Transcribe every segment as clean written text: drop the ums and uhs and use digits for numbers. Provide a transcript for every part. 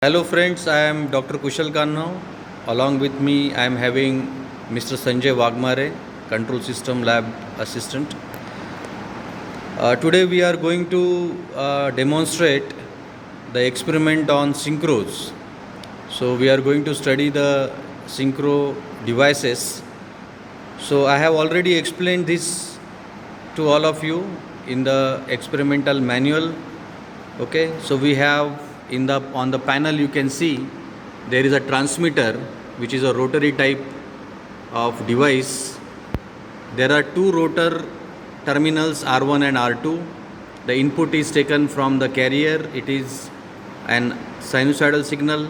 Hello friends, I am Dr. Kushal Kanno. Along with me, I am having Mr. Sanjay Wagmare, Control System Lab Assistant. Today we are going to demonstrate the experiment on synchros. So we are going to study the synchro devices. So I have already explained this to all of you in the experimental manual. Okay, so we have on the panel you can see there is a transmitter which is a rotary type of device. There are two rotor terminals R1 and R2. The input is taken from the carrier. It is an sinusoidal signal.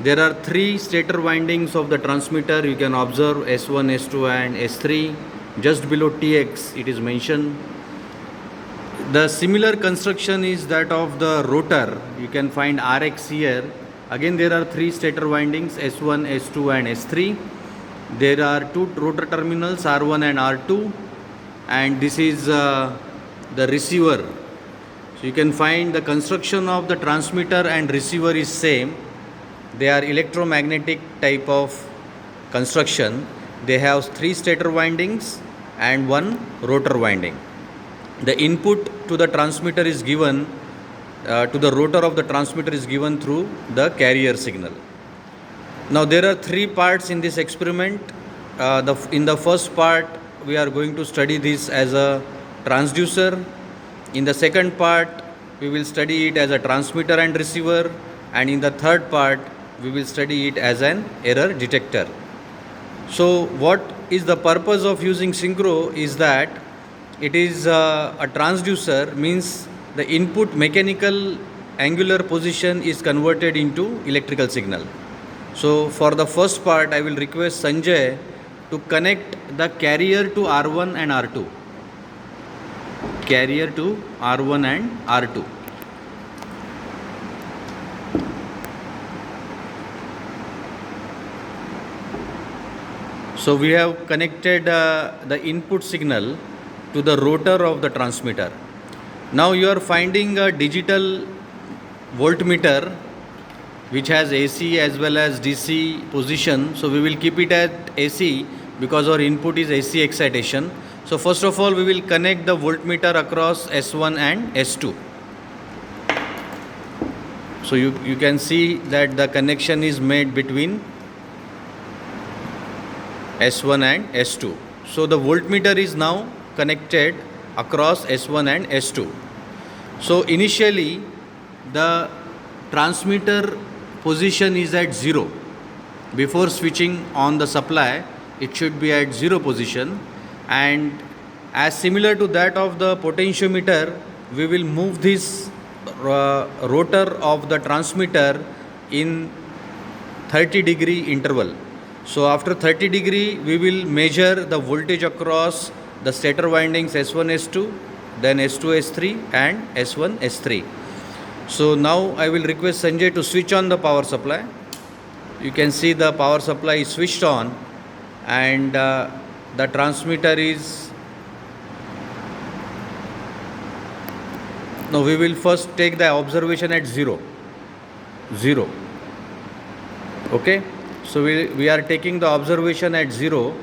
There are three stator windings of the transmitter. You can observe S1, S2 and S3. Just below TX it is mentioned. The similar construction is that of the rotor. You can find RX here. Again there are three stator windings S1, S2 and S3. There are two rotor terminals R1 and R2, and this is the receiver. So you can find the construction of the transmitter and receiver is same. They are electromagnetic type of construction. They have three stator windings and one rotor winding. The input to the transmitter is given to the rotor of the transmitter is given through the carrier signal. Now there are three parts in this experiment. In the first part we are going to study this as a transducer. In the second part we will study it as a transmitter and receiver, and in the third part we will study it as an error detector. So what is the purpose of using synchro is that it is a transducer, means the input mechanical angular position is converted into electrical signal. So for the first part I will request Sanjay to connect the carrier to R1 and R2. Carrier to R1 and R2. So we have connected the input signal to the rotor of the transmitter. Now you are finding a digital voltmeter which has AC as well as DC position. So we will keep it at AC because our input is AC excitation. So first of all we will connect the voltmeter across S1 and S2. So you can see that the connection is made between S1 and S2. So the voltmeter is now connected across S1 and S2. So initially the transmitter position is at 0. Before switching on the supply it should be at 0 position, and as similar to that of the potentiometer we will move this rotor of the transmitter in 30-degree interval. So after 30-degree we will measure the voltage across the stator windings S1, S2, then S2, S3 and S1, S3. So now I will request Sanjay to switch on the power supply. You can see the power supply is switched on, and the transmitter is. Now we will first take the observation at 0. Okay. So we are taking the observation at 0.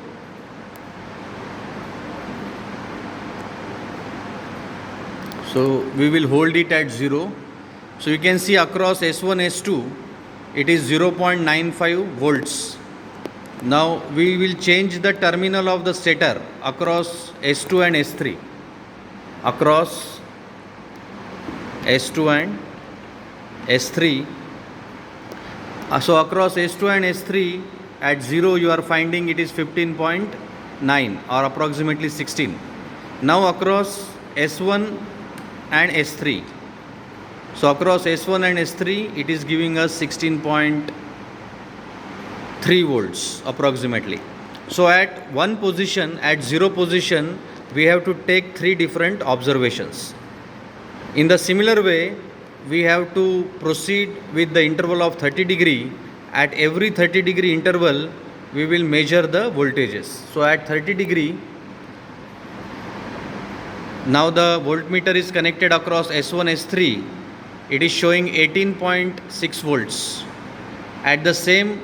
So we will hold it at 0. So you can see across S1, S2 it is 0.95 volts. Now we will change the terminal of the stator across S2 and S3. Across S2 and S3. So across S2 and S3 at 0 you are finding it is 15.9 or approximately 16. Now across S1 and S3. So across S1 and S3 it is giving us 16.3 volts approximately. So at one position, at 0 position, we have to take three different observations. In the similar way we have to proceed with the interval of 30-degree. At every 30-degree interval we will measure the voltages. So at 30-degree, now the voltmeter is connected across S1, S3. it is showing 18.6 volts. At the same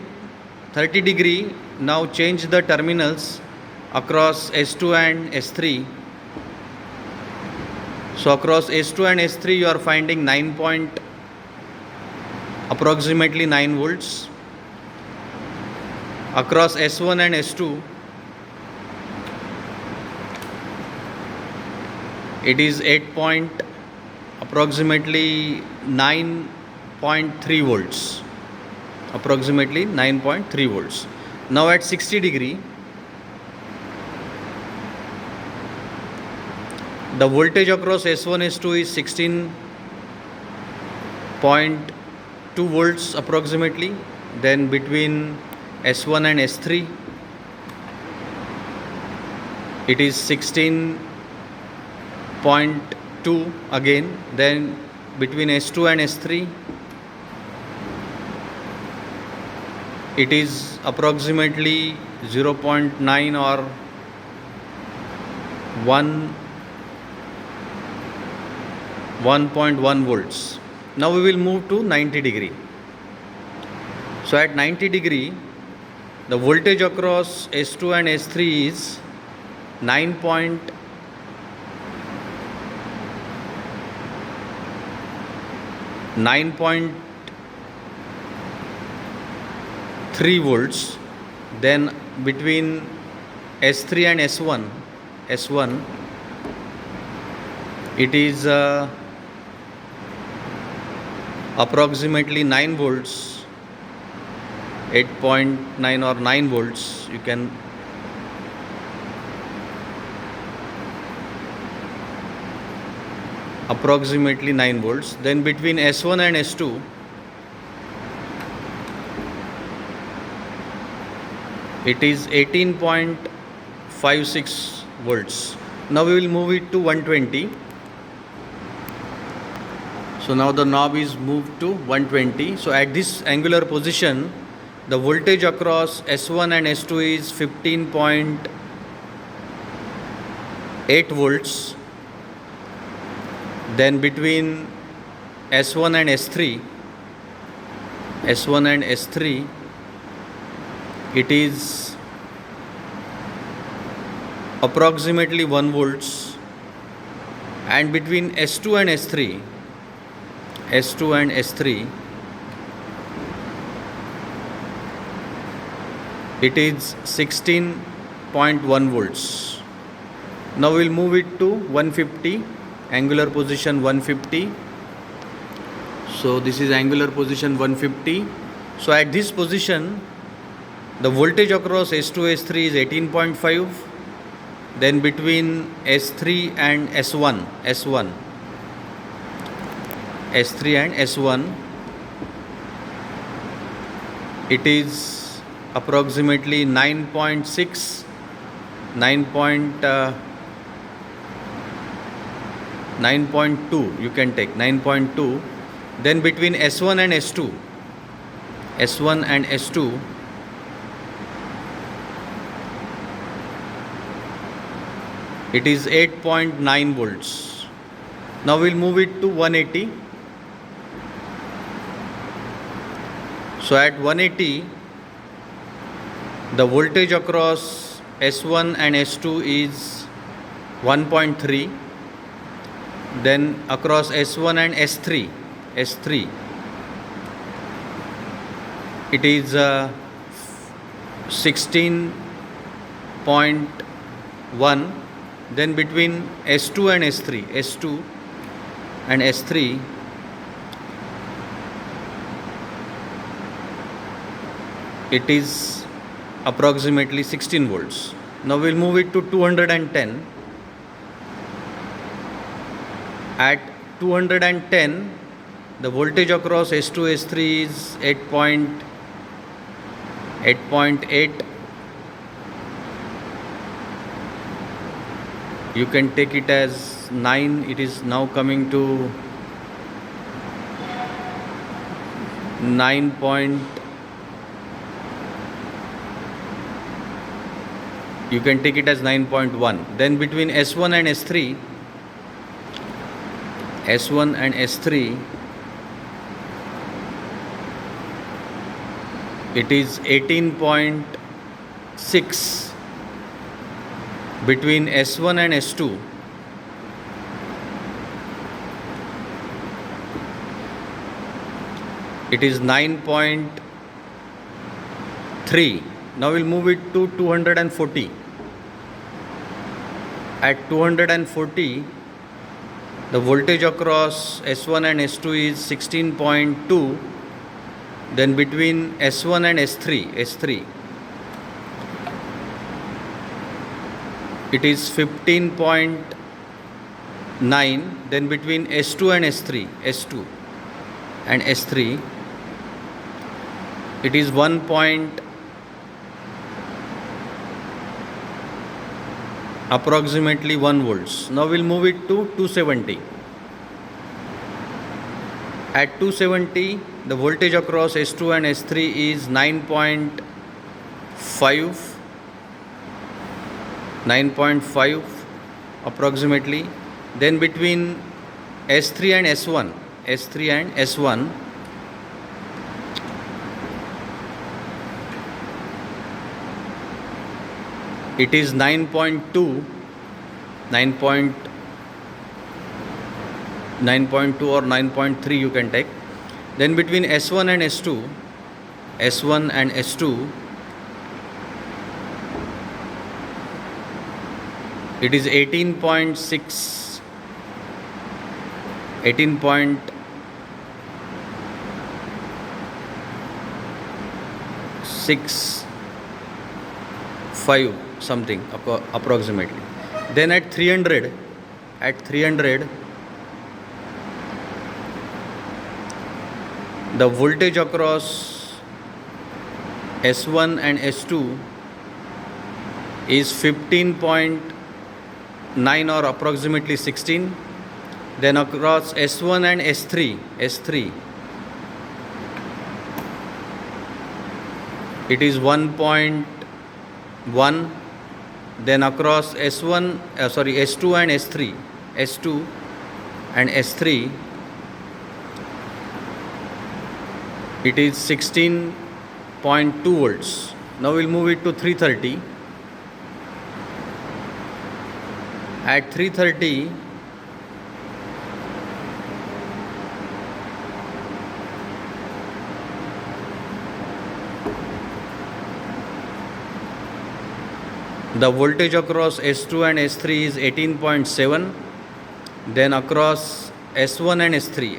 30 degree, now change the terminals across S2 and S3. So across S2 and S3 you are finding approximately 9 volts. Across S1 and S2 it is approximately 9.3 volts. Approximately 9.3 volts. Now at 60 degree, the voltage across S1 S2 is 16.2 volts approximately. Then between S1 and S3 it is 16.2 again. Then between S2 and S3 it is approximately 0.9 or 1.1 volts. Now we will move to 90 degree. So at 90 degree, the voltage across S2 and S3 is 9.3 volts. Then between S3 and S1 it is approximately 9 volts, 8.9 or 9 volts. You can approximately 9 volts. Then between S1 and S2 it is 18.56 volts. Now we will move it to 120. So now the knob is moved to 120. So at this angular position, the voltage across S1 and S2 is 15.8 volts. Then between S1 and S3 it is approximately 1 volts. And between S2 and S3 it is 16.1 volts. Now we will move it to 150, angular position 150. So this is angular position 150. So at this position, the voltage across S2 S3 is 18.5. Then between S3 and S1 it is approximately 9.6, 9.2, you can take 9.2. Then between S1 and S2 it is 8.9 volts. Now we'll move it to 180. So at 180, the voltage across S1 and S2 is 1.3. Then across S1 and S3 it is 16.1. Then between S2 and S3 it is approximately 16 volts. Now we'll move it to 210. At 210, the voltage across S2 S3 is 8.8. You can take it as 9. It is now coming to 9. You can take it as 9.1. Then between S1 and S3 It is 18.6 between S1 and S2. It is 9.3. Now we'll move it to 240. At 240, the voltage across S1 and S2 is 16.2. Then between S1 and S3, it is 15.9. Then between S2 and S3, it is 1 approximately 1 volts. Now we'll move it to 270. At 270, the voltage across S2 and S3 is 9.5 approximately. Then between S3 and S1, it is 9.2 or 9.3 you can take. Then between S1 and S2, it is 18.6, 18.65 something approximately. Then at 300, the voltage across S1 and S2 is 15.9 or approximately 16. Then across S1 and S3, it is 1.1. Then across S2 and S3, it is 16.2 volts. Now we'll move it to 330. At 330, the voltage across S2 and S3 is 18.7. Then across S1 and S3,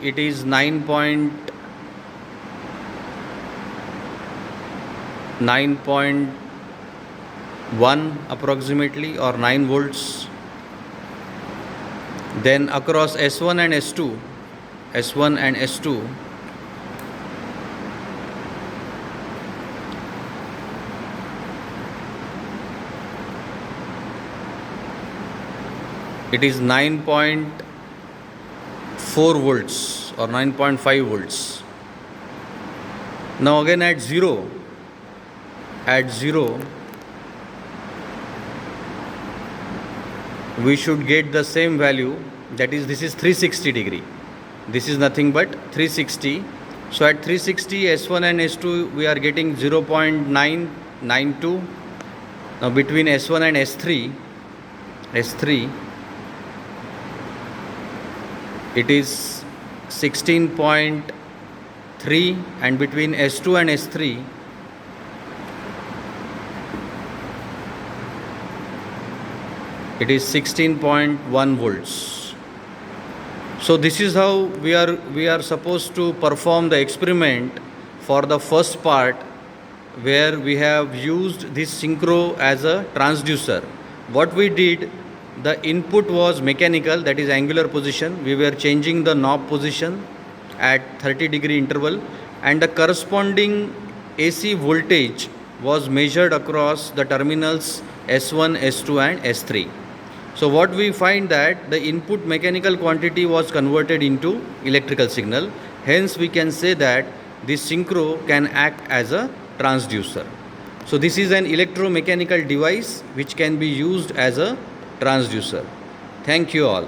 it is 9.1 approximately or 9 volts. Then across S1 and S2, it is 9.4 volts or 9.5 volts. Now again at 0, we should get the same value, that is, this is 360 degree. This is nothing but 360. So at 360, S1 and S2 we are getting 0.992. Now between S1 and S3, it is 16.3, and between S2 and S3, it is 16.1 volts. So this is how we are supposed to perform the experiment for the first part, where we have used this synchro as a transducer. What we did, the input was mechanical, that is angular position. We were changing the knob position at 30 degree interval, and the corresponding AC voltage was measured across the terminals S1, S2 and S3. So what we find that the input mechanical quantity was converted into electrical signal. Hence we can say that this synchro can act as a transducer. So this is an electromechanical device which can be used as a transducer. Thank you all.